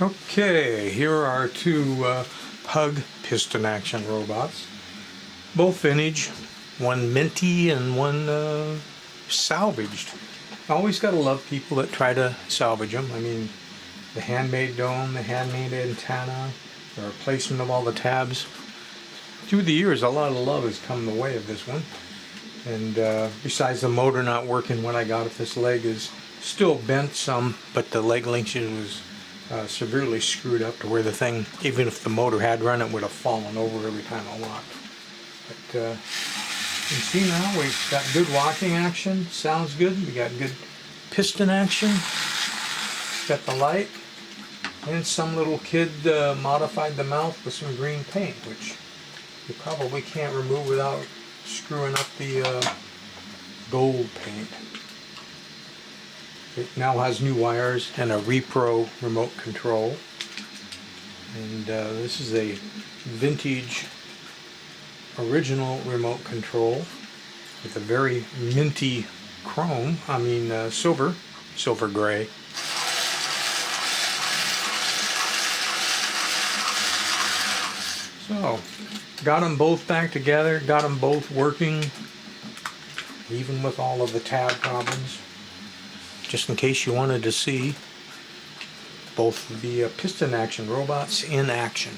Okay, here are our two Pug Piston Action robots. Both vintage, one minty and one salvaged. I always gotta love people that try to salvage them. I mean, the handmade dome, the handmade antenna, the replacement of all the tabs. Through the years, a lot of love has come the way of this one. And besides the motor not working when I got it, this leg is still bent some, but the leg linkage was severely screwed up to where the thing, even if the motor had run, it would have fallen over every time I walked. But you can see now we've got good locking action, sounds good. We got good piston action, got the light, and some little kid modified the mouth with some green paint, which you probably can't remove without screwing up the gold paint. It now has new wires and a repro remote control. And this is a vintage original remote control with a very minty chrome, silver gray. So, got them both back together, got them both working, even with all of the tab problems. Just in case you wanted to see both the Piston Action robots in action.